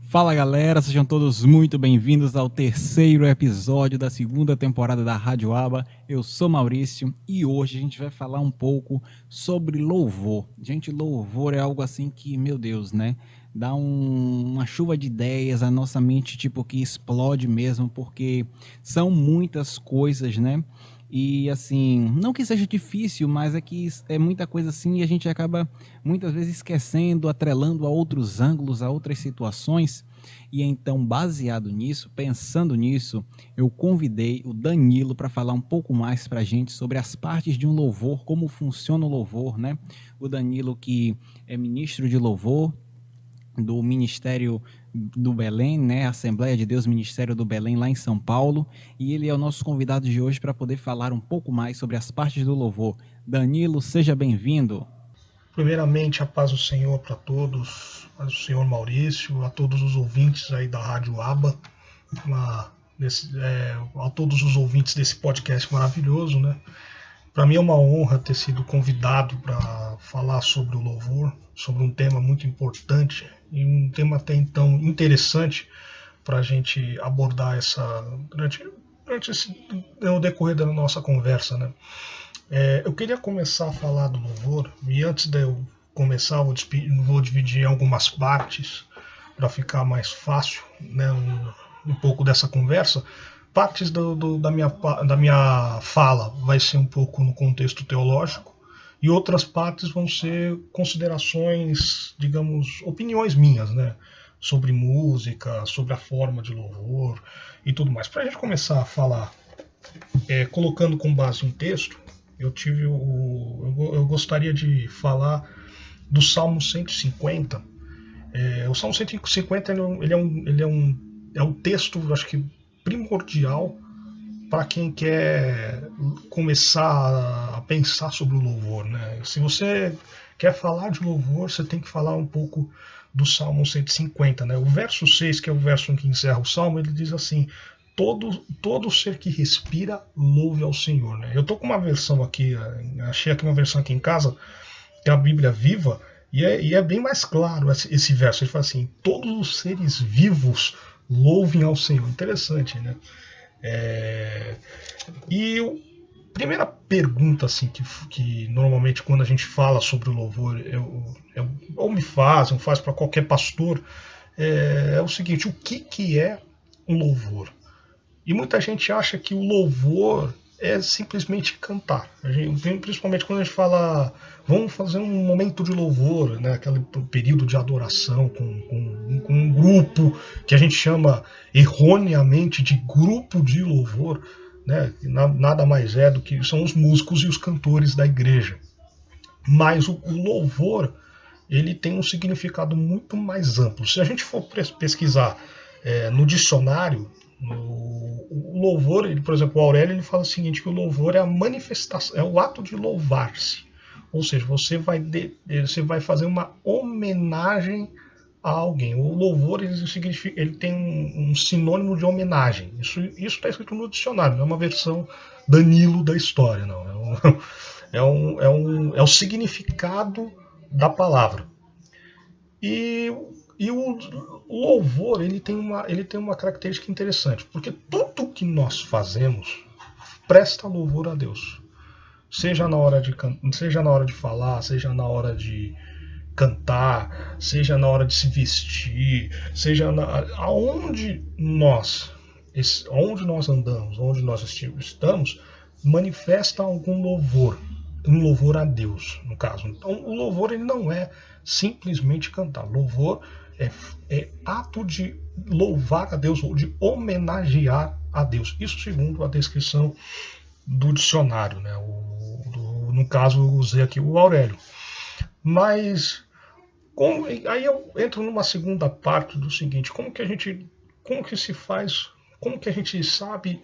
Fala galera, sejam todos muito bem-vindos ao terceiro episódio da segunda temporada da Rádio Aba. Eu sou Maurício e hoje a gente vai falar um pouco sobre louvor. Gente, louvor é algo assim que, meu Deus, né? Dá uma chuva de ideias, a nossa mente tipo que explode mesmo, porque são muitas coisas, né? E assim, não que seja difícil, mas é que é muita coisa assim e a gente acaba muitas vezes esquecendo, atrelando a outros ângulos, a outras situações. E então, baseado nisso, pensando nisso, eu convidei o Danilo para falar um pouco mais para a gente sobre as partes de um louvor, como funciona o louvor, né? O Danilo que é ministro de louvor do Ministério do Belém, né? Assembleia de Deus Ministério do Belém, lá em São Paulo. E ele é o nosso convidado de hoje para poder falar um pouco mais sobre as partes do louvor. Danilo, seja bem-vindo. Primeiramente, a paz do Senhor para todos, a paz do Senhor Maurício, a todos os ouvintes aí da Rádio Aba, a todos os ouvintes desse podcast maravilhoso, né? Para mim é uma honra ter sido convidado para falar sobre o louvor, sobre um tema muito importante e um tema até então interessante para a gente abordar no decorrer da nossa conversa, né? Eu queria começar a falar do louvor, e antes de eu começar, vou dividir em algumas partes para ficar mais fácil, né, um pouco dessa conversa. Partes da minha fala vai ser um pouco no contexto teológico, e outras partes vão ser considerações, digamos, opiniões minhas, né, sobre música, sobre a forma de louvor e tudo mais. Para a gente começar a falar, colocando com base em texto, eu gostaria de falar do Salmo 150. O Salmo 150 é um texto, acho que primordial para quem quer começar a pensar sobre o louvor, né? Se você quer falar de louvor, você tem que falar um pouco do Salmo 150, né? O verso 6, que é o verso em que encerra o Salmo, ele diz assim: todo ser que respira, louve ao Senhor, né? Eu tô com uma versão aqui, achei aqui uma versão aqui em casa, que é a Bíblia Viva, e é bem mais claro esse verso. Ele fala assim: todos os seres vivos louvem ao Senhor. Interessante, né? É, e a primeira pergunta assim que normalmente quando a gente fala sobre o louvor, ou me faz, ou faz para qualquer pastor, é o seguinte: o que é um louvor? E muita gente acha que o louvor é simplesmente cantar. Principalmente quando a gente fala, vamos fazer um momento de louvor, né? Aquele período de adoração com um grupo que a gente chama erroneamente de grupo de louvor, né? Nada mais é do que são os músicos e os cantores da igreja. Mas o louvor, ele tem um significado muito mais amplo. Se a gente for pesquisar no dicionário, o louvor, por exemplo, o Aurélio, ele fala o seguinte: que o louvor é a manifestação, é o ato de louvar-se. Ou seja, você vai fazer uma homenagem a alguém. O louvor, ele tem um sinônimo de homenagem. Isso está escrito no dicionário, não é uma versão Danilo da história, não. É o significado da palavra. E, e o louvor, ele tem uma característica interessante, porque tudo que nós fazemos presta louvor a Deus. Seja na hora de falar, seja na hora de cantar, seja na hora de se vestir, aonde nós andamos, onde nós estamos, manifesta algum louvor, um louvor a Deus, no caso. Então, o louvor, ele não é simplesmente cantar. Louvor é ato de louvar a Deus, ou de homenagear a Deus. Isso segundo a descrição do dicionário, né? No caso, eu usei aqui o Aurélio. Mas aí eu entro numa segunda parte do seguinte: como que se faz, como que a gente sabe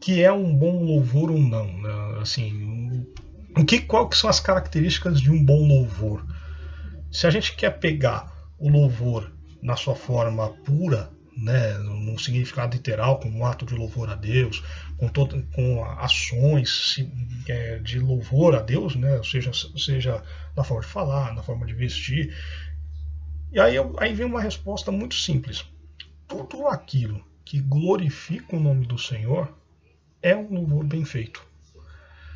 que é um bom louvor ou não, né? Assim, qual que são as características de um bom louvor? Se a gente quer pegar o louvor na sua forma pura, né, no significado literal, como um ato de louvor a Deus, com ações de louvor a Deus, né, seja na forma de falar, na forma de vestir, E aí vem uma resposta muito simples. Tudo aquilo que glorifica o nome do Senhor é um louvor bem feito.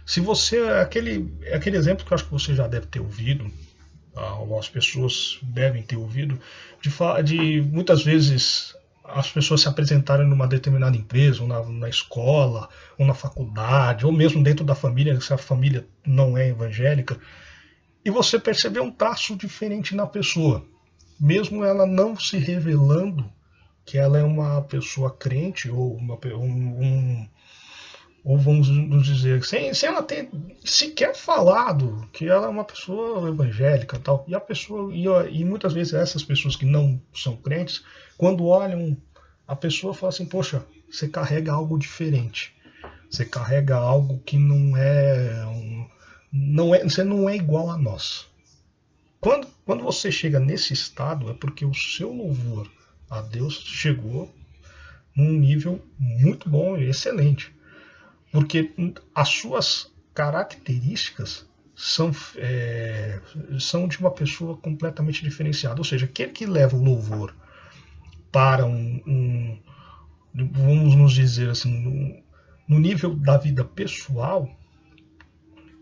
Se você. Aquele exemplo que eu acho que você já deve ter ouvido, as pessoas devem ter ouvido, de muitas vezes as pessoas se apresentarem numa determinada empresa, ou na escola, ou na faculdade, ou mesmo dentro da família, se a família não é evangélica, e você perceber um traço diferente na pessoa, mesmo ela não se revelando que ela é uma pessoa crente ou ou vamos nos dizer, sem ela ter sequer falado que ela é uma pessoa evangélica e tal. E a pessoa, e muitas vezes essas pessoas que não são crentes, quando olham a pessoa, fala assim, poxa, você carrega algo diferente. Você carrega algo que você não é igual a nós. Quando você chega nesse estado, é porque o seu louvor a Deus chegou num nível muito bom e excelente. Porque as suas características são de uma pessoa completamente diferenciada. Ou seja, aquele que leva o louvor para vamos nos dizer assim, no nível da vida pessoal,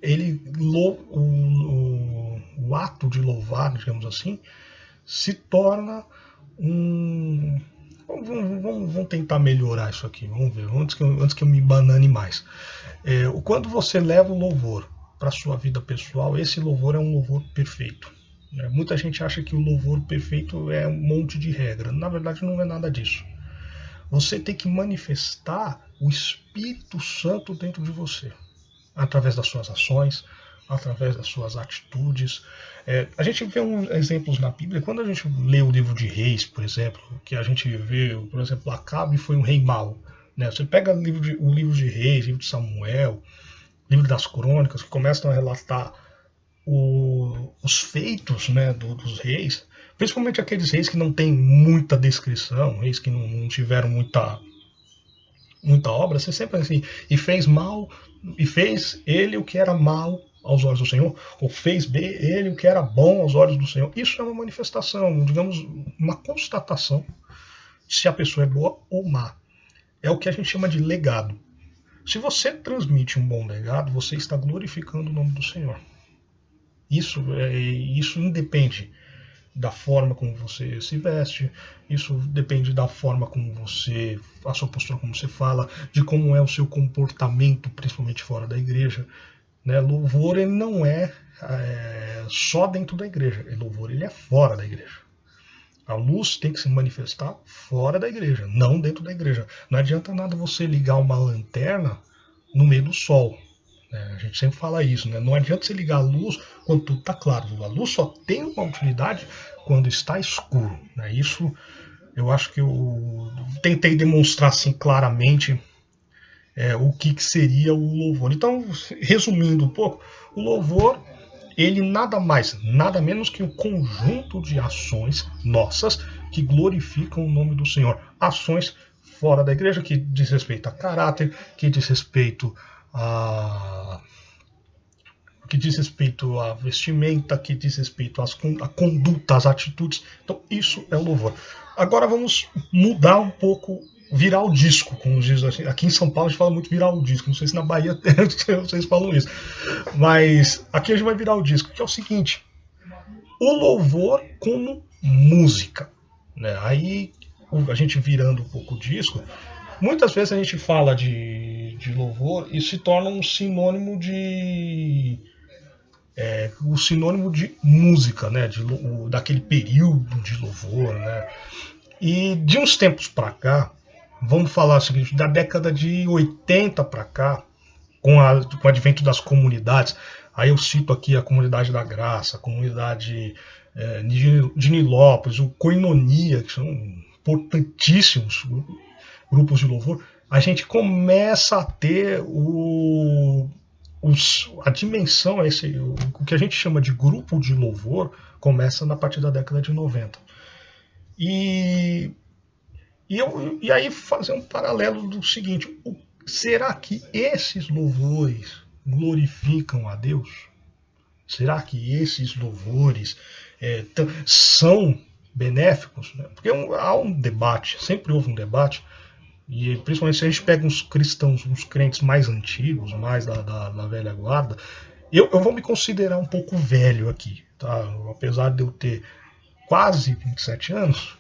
ele o ato de louvar, digamos assim, se torna um. Vamos tentar melhorar isso aqui, vamos ver, antes que eu me banane mais. Quando você leva o louvor para a sua vida pessoal, esse louvor é um louvor perfeito. Muita gente acha que o louvor perfeito é um monte de regra. Na verdade, não é nada disso. Você tem que manifestar o Espírito Santo dentro de você, através das suas ações, através das suas atitudes. A gente vê exemplos na Bíblia, quando a gente lê o livro de Reis, por exemplo, que a gente vê, por exemplo, Acabe foi um rei mau. Né? Você pega o livro de Reis, livro de Samuel, livro das Crônicas, que começam a relatar os feitos, né, dos reis, principalmente aqueles reis que não têm muita descrição, reis que não tiveram muita obra, você sempre assim, e fez mal, e fez ele o que era mal aos olhos do Senhor, ou fez ele o que era bom aos olhos do Senhor. Isso é uma manifestação, digamos, uma constatação de se a pessoa é boa ou má. É o que a gente chama de legado. Se você transmite um bom legado, você está glorificando o nome do Senhor. Isso independe da forma como você se veste, isso depende da forma como você, a sua postura como você fala, de como é o seu comportamento, principalmente fora da igreja. Né? Louvor ele não é só dentro da igreja, louvor ele é fora da igreja. A luz tem que se manifestar fora da igreja, não dentro da igreja. Não adianta nada você ligar uma lanterna no meio do sol. A gente sempre fala isso, né? Não adianta você ligar a luz quando tudo está claro. A luz só tem uma utilidade quando está escuro. Né? Isso eu acho que eu tentei demonstrar assim claramente o que seria o louvor. Então, resumindo um pouco, o louvor ele nada mais, nada menos que o conjunto de ações nossas que glorificam o nome do Senhor. Ações fora da igreja que diz respeito a caráter, que diz respeito a vestimenta, que diz respeito à conduta, às atitudes. Então, isso é o louvor. Agora vamos mudar um pouco, virar o disco, como diz assim. Aqui em São Paulo a gente fala muito virar o disco. Não sei se na Bahia vocês falam isso. Mas aqui a gente vai virar o disco, que é o seguinte: o louvor como música. Né? Aí a gente virando um pouco o disco, muitas vezes a gente fala de louvor e se torna um sinônimo de música, né, daquele período de louvor, né? E de uns tempos para cá, vamos falar o seguinte, da década de 80 para cá, com o advento das comunidades, aí eu cito aqui a Comunidade da Graça, a Comunidade de Nilópolis, o Koinonia, que são importantíssimos grupos de louvor, a gente começa a ter a dimensão, o que a gente chama de grupo de louvor, começa na partir da década de 90. E aí fazer um paralelo do seguinte: será que esses louvores glorificam a Deus? Será que esses louvores são benéficos, né? Porque há um debate, sempre houve um debate, e principalmente se a gente pega uns cristãos, uns crentes mais antigos, mais da velha guarda, eu vou me considerar um pouco velho aqui, tá? Apesar de eu ter quase 27 anos,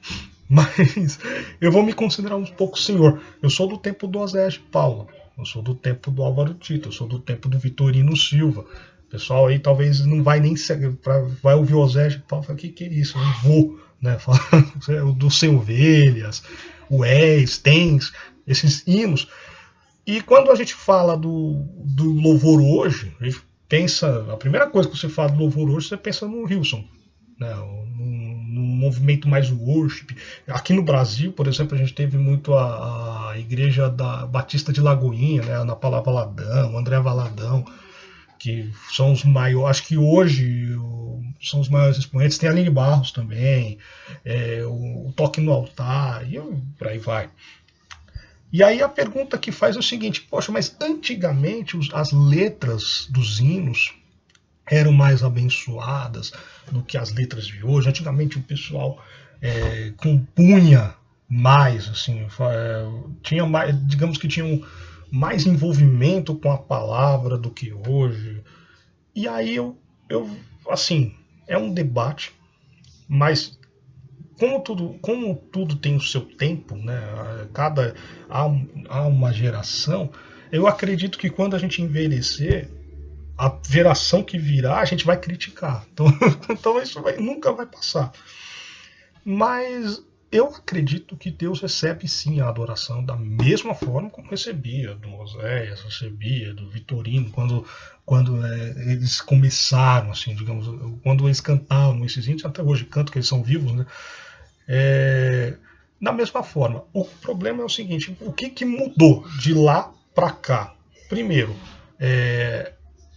mas eu vou me considerar um pouco senhor. Eu sou do tempo do Osés de Paula, eu sou do tempo do Álvaro Tito, eu sou do tempo do Vitorino Silva. O pessoal aí talvez não vai nem vai ouvir o Osés de Paula e falar, que é isso? Eu não vou, né? Do Sem Ovelhas, o Tens, esses hinos. E quando a gente fala do louvor hoje, a gente pensa, a primeira coisa que você fala do louvor hoje, você pensa no Hillsong, né? Num movimento mais worship. Aqui no Brasil, por exemplo, a gente teve muito a igreja da Batista de Lagoinha, né? Ana Paula Valadão, André Valadão, que são os maiores, acho que hoje são os maiores expoentes. Tem a Aline Barros também, o Toque no Altar, e por aí vai. E aí a pergunta que faz é o seguinte, poxa, mas antigamente as letras dos hinos eram mais abençoadas do que as letras de hoje. Antigamente o pessoal compunha mais, assim, tinha mais, digamos que tinham mais envolvimento com a palavra do que hoje. E aí assim, é um debate, mas como tudo tem o seu tempo, né? Há uma geração. Eu acredito que quando a gente envelhecer, a geração que virá, a gente vai criticar. Então isso nunca vai passar. Mas eu acredito que Deus recebe sim a adoração da mesma forma como recebia do Oséias, recebia do Vitorino, quando eles começaram, assim, digamos, quando eles cantavam esses hinos, até hoje cantam, que eles são vivos, né? Da mesma forma. O problema é o seguinte, o que mudou de lá para cá? Primeiro,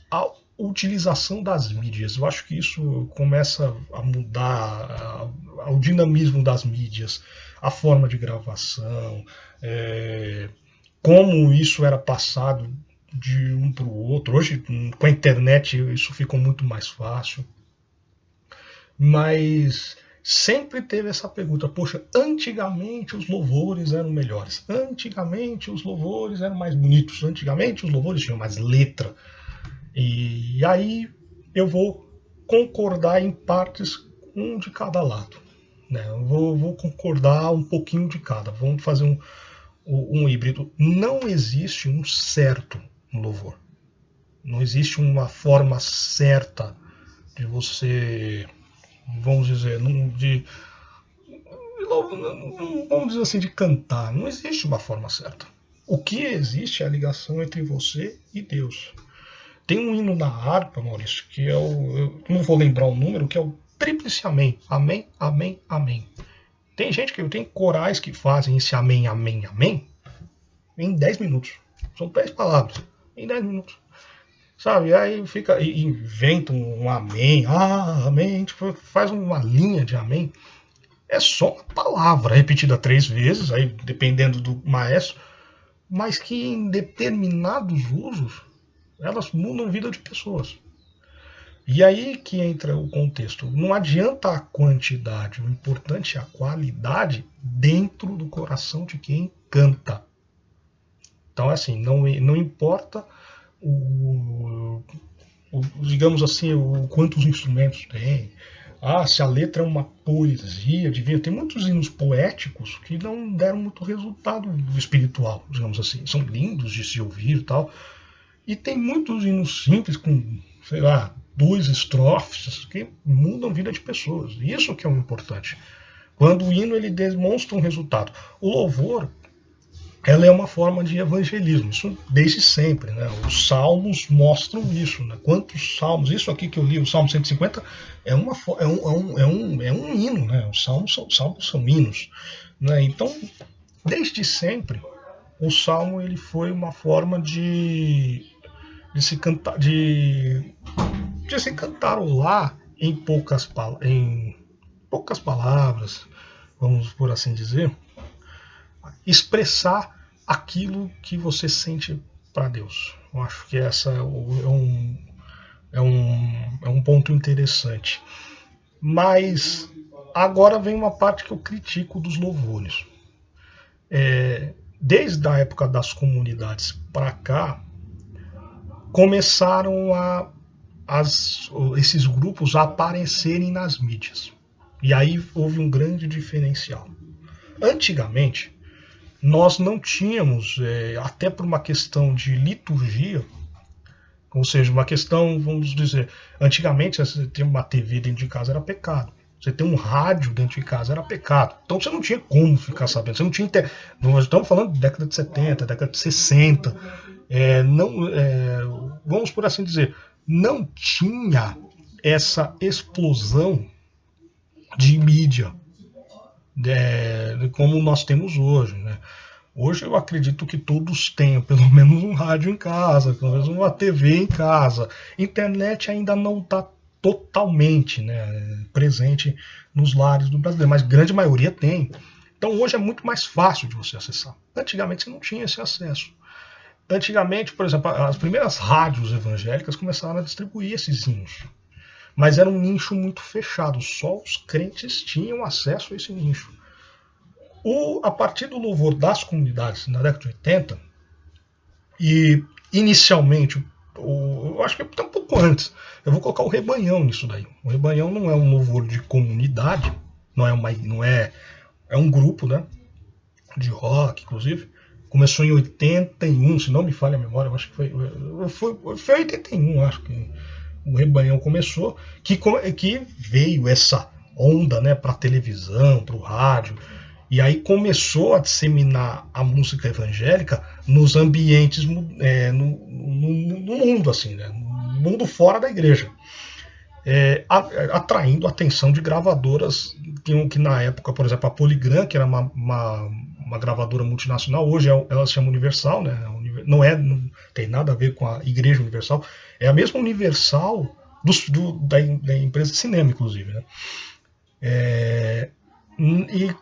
a utilização das mídias. Eu acho que isso começa a mudar o dinamismo das mídias, a forma de gravação, como isso era passado de um para o outro. Hoje, com a internet, isso ficou muito mais fácil. Mas sempre teve essa pergunta, poxa, antigamente os louvores eram melhores, antigamente os louvores eram mais bonitos, antigamente os louvores tinham mais letra. E aí eu vou concordar em partes, um de cada lado, né? Eu vou concordar um pouquinho de cada, vamos fazer um híbrido. Não existe um certo no louvor, não existe uma forma certa de você, vamos dizer, vamos dizer assim, de cantar. Não existe uma forma certa. O que existe é a ligação entre você e Deus. Tem um hino na harpa, Maurício, que eu não vou lembrar o número, que é o Tríplice Amém. Amém, amém, amém. Tem gente que tem corais que fazem esse amém, amém, amém em 10 minutos. São 10 palavras em 10 minutos. Sabe? Aí fica e inventa um amém, amém, tipo, faz uma linha de amém. É só uma palavra repetida 3 vezes, aí dependendo do maestro, mas que em determinados usos elas mudam a vida de pessoas. E aí que entra o contexto. Não adianta a quantidade, o importante é a qualidade dentro do coração de quem canta. Então, assim, não importa digamos assim, quantos instrumentos tem. Se a letra é uma poesia divina. Tem muitos hinos poéticos que não deram muito resultado espiritual, digamos assim. São lindos de se ouvir e tal. E tem muitos hinos simples com, sei lá, 2 estrofes que mudam a vida de pessoas. Isso que é o importante. Quando o hino ele demonstra um resultado. O louvor, ela é uma forma de evangelismo, isso desde sempre, né? Os salmos mostram isso, né? Quantos salmos, isso aqui que eu li, o Salmo 150, é um hino, né? Os salmos são hinos, né? Então, desde sempre, o salmo ele foi uma forma de se cantar, de se cantarolar em poucas palavras, vamos por assim dizer, expressar aquilo que você sente para Deus. Eu acho que essa é um ponto interessante. Mas Agora vem uma parte que eu critico dos louvores. Desde a época das comunidades para cá, começaram esses grupos a aparecerem nas mídias. E aí houve um grande diferencial. Antigamente, nós não tínhamos, até por uma questão de liturgia, ou seja, uma questão, vamos dizer, antigamente você ter uma TV dentro de casa era pecado. Você ter um rádio dentro de casa era pecado. Então você não tinha como ficar sabendo. Você não tinha. Nós estamos falando de década de 70, década de 60. Não, vamos por assim dizer, não tinha essa explosão de mídia como nós temos hoje, né? Hoje eu acredito que todos tenham pelo menos um rádio em casa, pelo menos uma TV em casa. Internet ainda não está totalmente, né, presente nos lares do brasileiro, mas grande maioria tem. Então hoje é muito mais fácil de você acessar. Antigamente você não tinha esse acesso. Antigamente, por exemplo, as primeiras rádios evangélicas começaram a distribuir esses hinos. Mas era um nicho muito fechado, só os crentes tinham acesso a esse nicho. A partir do louvor das comunidades na década de 80, e inicialmente, eu acho que até um pouco antes, eu vou colocar o Rebanhão nisso daí. O Rebanhão não é um louvor de comunidade, é um grupo, né, de rock, inclusive. Começou em 81, se não me falha a memória, eu acho que foi 81, acho que o Rebanhão começou, que veio essa onda, né, para a televisão, para o rádio, e aí começou a disseminar a música evangélica nos ambientes, no mundo, assim, né, no mundo fora da igreja, atraindo a atenção de gravadoras que na época, por exemplo, a Polygram, que era uma gravadora multinacional, hoje ela se chama Universal, né? Não tem nada a ver com a Igreja Universal, é a mesma Universal da empresa de cinema, inclusive, né? E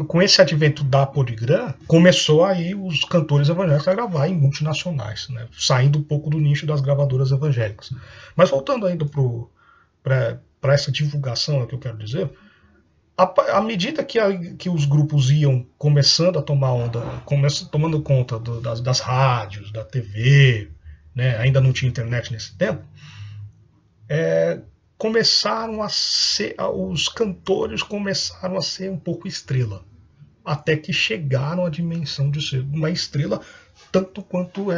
com esse advento da Polygram, começou aí os cantores evangélicos a gravar em multinacionais, né? Saindo um pouco do nicho das gravadoras evangélicas. Mas voltando ainda para essa divulgação, que eu quero dizer, à medida que os grupos iam começando a tomar onda, tomando conta das rádios, da TV, né, ainda não tinha internet nesse tempo, começaram a ser, os cantores começaram a ser um pouco estrela, até que chegaram à dimensão de ser uma estrela tanto quanto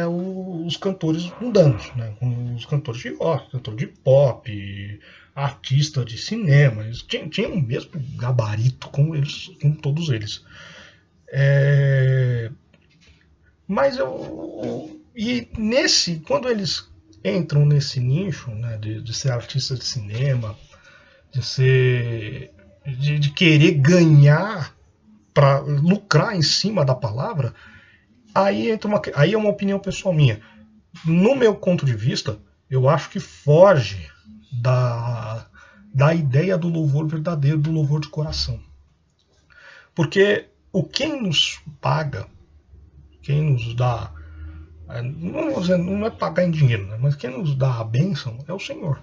os cantores mundanos, né? Os cantores de rock, cantor de pop, artista de cinema, eles tinham o mesmo gabarito com todos eles. Mas quando eles entram nesse nicho, né, de ser artista de cinema, de querer ganhar para lucrar em cima da palavra, aí é uma opinião pessoal minha. No meu ponto de vista, eu acho que foge da ideia do louvor verdadeiro, do louvor de coração. Porque quem nos paga, quem nos dá, não é pagar em dinheiro, né, mas quem nos dá a bênção é o Senhor,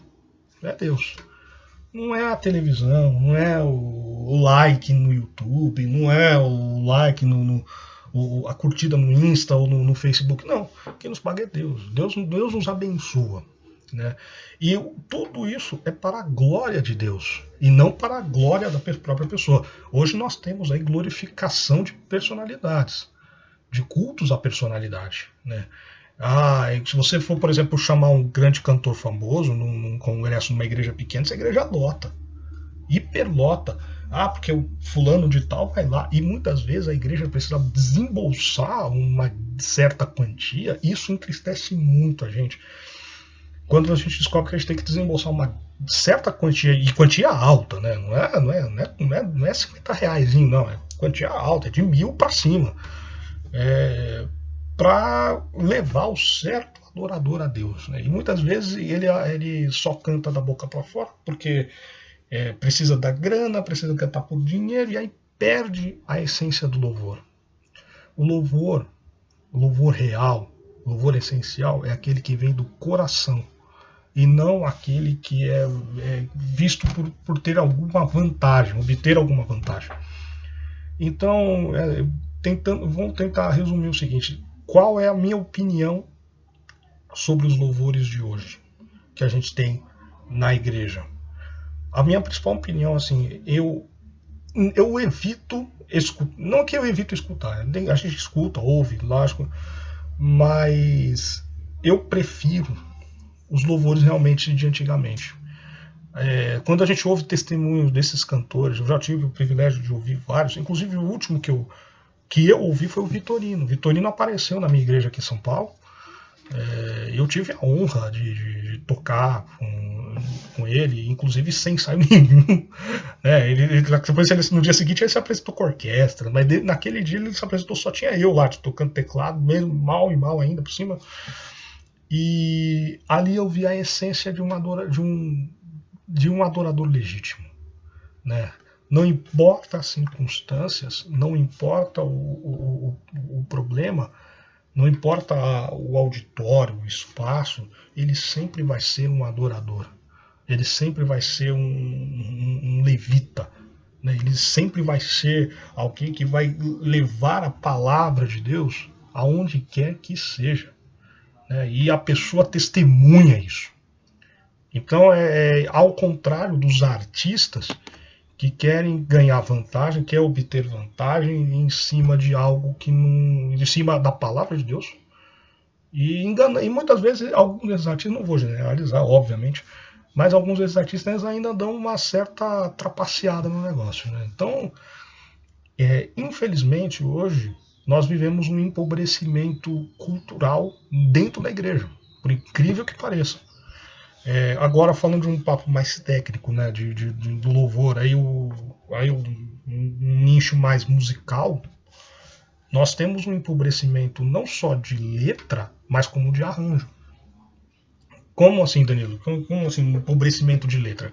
é Deus. Não é a televisão, não é o like no YouTube, não é o like a curtida no Insta ou no Facebook. Não, quem nos paga é Deus. Deus nos abençoa. Né? E tudo isso é para a glória de Deus e não para a glória da própria pessoa. Hoje nós temos aí glorificação de personalidades, de cultos à personalidade. Né? Se você for, por exemplo, chamar um grande cantor famoso num congresso, numa igreja pequena, essa igreja lota, hiperlota. Porque o fulano de tal vai lá. E muitas vezes a igreja precisa desembolsar uma certa quantia. Isso entristece muito a gente. Quando a gente descobre que a gente tem que desembolsar uma certa quantia, e quantia alta, né? Não é 50 reais, não. É quantia alta, é de 1.000 para cima. Para levar o certo adorador a Deus. Né? E muitas vezes ele só canta da boca para fora, porque precisa da grana, precisa cantar por dinheiro, e aí perde a essência do louvor. O louvor real, o louvor essencial, é aquele que vem do coração, e não aquele que é visto por ter alguma vantagem, obter alguma vantagem. Então, vamos tentar resumir o seguinte: qual é a minha opinião sobre os louvores de hoje que a gente tem na igreja? A minha principal opinião, assim, eu evito escutar, não que eu evito escutar, a gente escuta, ouve, lógico, mas eu prefiro os louvores realmente de antigamente. Quando a gente ouve testemunhos desses cantores, eu já tive o privilégio de ouvir vários, inclusive o último que eu ouvi foi o Vitorino. O Vitorino apareceu na minha igreja aqui em São Paulo. Eu tive a honra de tocar com ele, inclusive sem ensaio nenhum. Depois, no dia seguinte ele se apresentou com a orquestra, mas naquele dia ele se apresentou, só tinha eu lá tocando teclado, mesmo mal e mal ainda por cima. E ali eu vi a essência de um adorador legítimo, né? Não importa as circunstâncias, não importa o problema, não importa o auditório, o espaço, ele sempre vai ser um adorador. Ele sempre vai ser um levita. Né? Ele sempre vai ser alguém que vai levar a palavra de Deus aonde quer que seja. Né? E a pessoa testemunha isso. Então, ao contrário dos artistas que querem ganhar vantagem, quer obter vantagem em cima de algo que não. Em cima da palavra de Deus. E muitas vezes, alguns desses artistas, não vou generalizar, obviamente, mas alguns desses artistas ainda dão uma certa trapaceada no negócio. Né? Então, infelizmente, hoje, nós vivemos um empobrecimento cultural dentro da igreja, por incrível que pareça. Agora, falando de um papo mais técnico, né, do louvor, aí um nicho mais musical, nós temos um empobrecimento não só de letra, mas como de arranjo. Como assim, Danilo? Como assim, um empobrecimento de letra?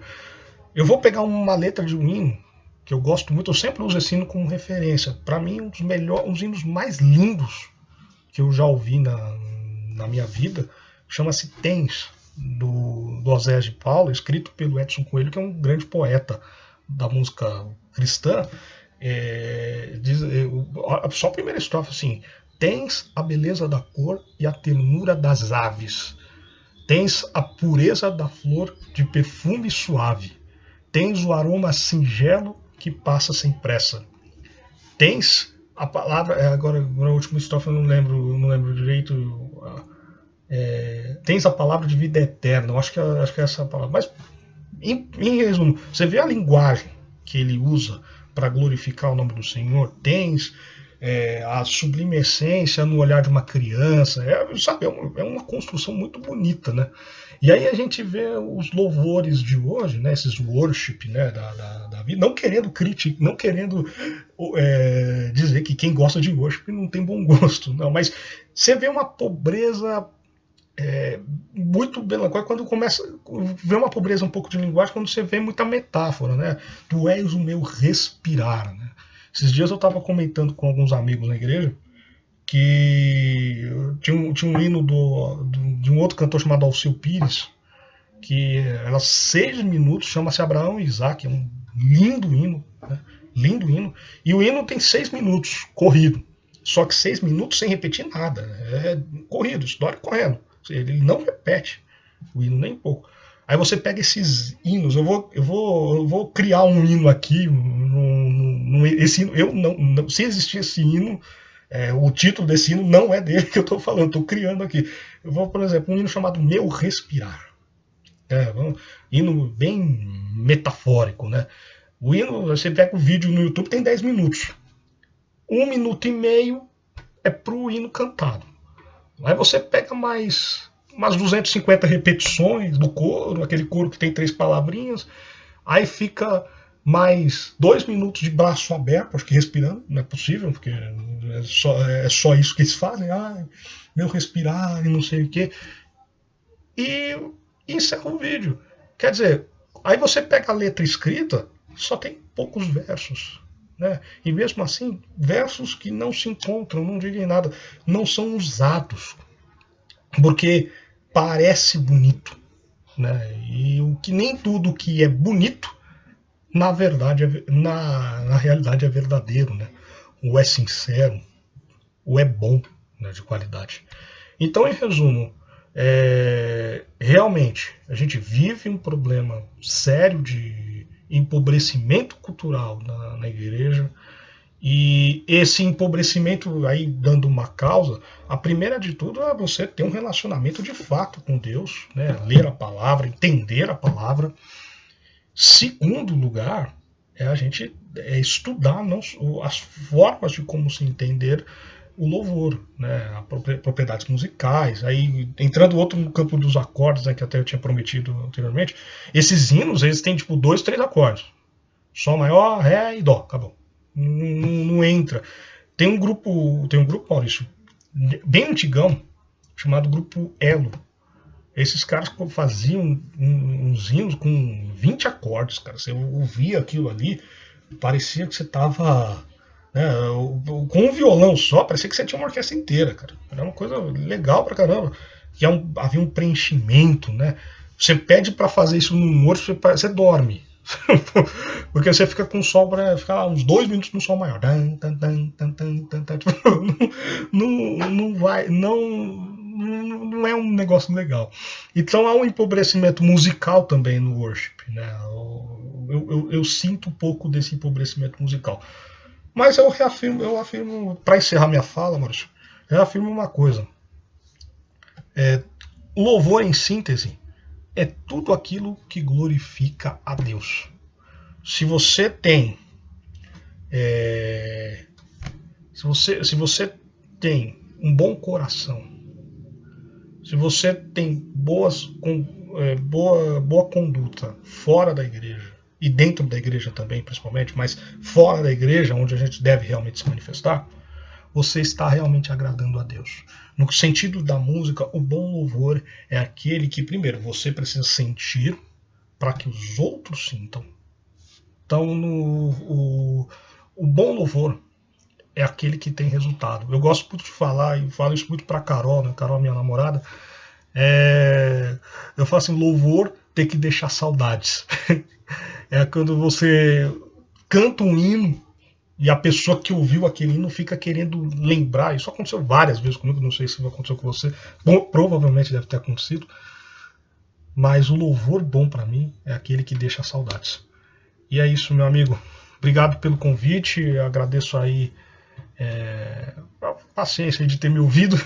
Eu vou pegar uma letra de um hino que eu gosto muito, eu sempre uso esse hino como referência. Para mim, um dos hinos mais lindos que eu já ouvi na minha vida chama-se Tens, do Osés de Paula, escrito pelo Edson Coelho, que é um grande poeta da música cristã. Só a primeira estrofe assim: tens a beleza da cor e a ternura das aves, tens a pureza da flor de perfume suave, tens o aroma singelo que passa sem pressa, tens a palavra, agora a última estrofe eu não lembro direito, tens a palavra de vida eterna, acho que é essa a palavra, mas em resumo, você vê a linguagem que ele usa para glorificar o nome do Senhor, tens a sublime essência no olhar de uma criança, é uma construção muito bonita, né? E aí a gente vê os louvores de hoje, né, esses worship, né, da vida, não querendo criticar, não querendo dizer que quem gosta de worship não tem bom gosto, não, mas você vê uma pobreza muito melancólica quando começa a ver uma pobreza um pouco de linguagem, quando você vê muita metáfora, né? Tu és o meu respirar, né? Esses dias eu estava comentando com alguns amigos na igreja que tinha um hino de um outro cantor chamado Alceu Pires, que era 6 minutos, chama-se Abraão e Isaac, é um lindo hino, né? Lindo hino, e o hino tem 6 minutos corrido, só que 6 minutos sem repetir nada, é corrido, história correndo. Ele não repete o hino nem pouco. Aí você pega esses hinos, eu vou criar um hino aqui, esse hino, se existir esse hino, o título desse hino não é dele que eu estou falando, estou criando aqui. Eu vou, por exemplo, um hino chamado Meu Respirar. Um hino bem metafórico, né? O hino, você pega o vídeo no YouTube, tem 10 minutos. 1 minuto e meio é pro hino cantado. Aí você pega mais umas 250 repetições do coro, aquele coro que tem 3 palavrinhas, aí fica mais 2 minutos de braço aberto, acho que respirando, não é possível, porque é só isso que eles fazem, meu respirar e não sei o quê, e encerra o vídeo. Quer dizer, aí você pega a letra escrita, só tem poucos versos. Né? E mesmo assim, versos que não se encontram, não dizem nada, não são usados, porque parece bonito, né? E o que nem tudo que é bonito, na verdade, na realidade é verdadeiro, né? O é sincero, o é bom, né, de qualidade. Então, em resumo, realmente a gente vive um problema sério de empobrecimento cultural na igreja. E esse empobrecimento, aí dando uma causa, a primeira de tudo é você ter um relacionamento de fato com Deus, né? Ler a palavra, entender a palavra. Segundo lugar, é a gente estudar não, as formas de como se entender o louvor, né? Propriedades musicais. Aí entrando outro no campo dos acordes, né, que até eu tinha prometido anteriormente, esses hinos eles têm tipo 2, 3 acordes: Sol maior, Ré e Dó, acabou. Não entra. Tem um grupo, Maurício, bem antigão, chamado Grupo Elo. Esses caras faziam uns hinos com 20 acordes, cara. Você ouvia aquilo ali, parecia que você tava, né, com um violão só, parecia que você tinha uma orquestra inteira, cara. Era uma coisa legal pra caramba. Havia um preenchimento, né? Você pede para fazer isso no humor, você dorme. Porque você fica com o sol para ficar uns 2 minutos no sol maior. Não vai, não é um negócio legal. Então há um empobrecimento musical também no worship, né? Eu sinto um pouco desse empobrecimento musical. Mas eu afirmo, para encerrar minha fala, Maurício, eu afirmo uma coisa. Louvor em síntese é tudo aquilo que glorifica a Deus. Se você tem se você tem um bom coração, se você tem boa conduta fora da igreja e dentro da igreja também, principalmente, mas fora da igreja, onde a gente deve realmente se manifestar, você está realmente agradando a Deus. No sentido da música, o bom louvor é aquele que, primeiro, você precisa sentir para que os outros sintam. Então, o bom louvor é aquele que tem resultado. Eu gosto muito de falar, e falo isso muito para Carol, né? Carol, minha namorada. Eu falo assim: louvor tem que deixar saudades. É quando você canta um hino e a pessoa que ouviu aquele hino fica querendo lembrar. Isso aconteceu várias vezes comigo, não sei se aconteceu com você. Bom, provavelmente deve ter acontecido. Mas o louvor bom para mim é aquele que deixa saudades. E é isso, meu amigo. Obrigado pelo convite. Agradeço aí a paciência de ter me ouvido.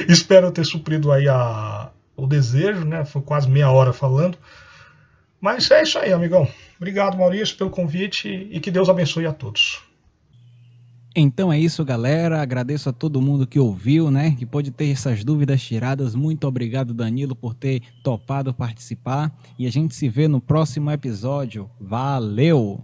Espero ter suprido aí o desejo, né? Foi quase meia hora falando. Mas é isso aí, amigão. Obrigado, Maurício, pelo convite e que Deus abençoe a todos. Então é isso, galera. Agradeço a todo mundo que ouviu, né? Que pôde ter essas dúvidas tiradas. Muito obrigado, Danilo, por ter topado participar. E a gente se vê no próximo episódio. Valeu!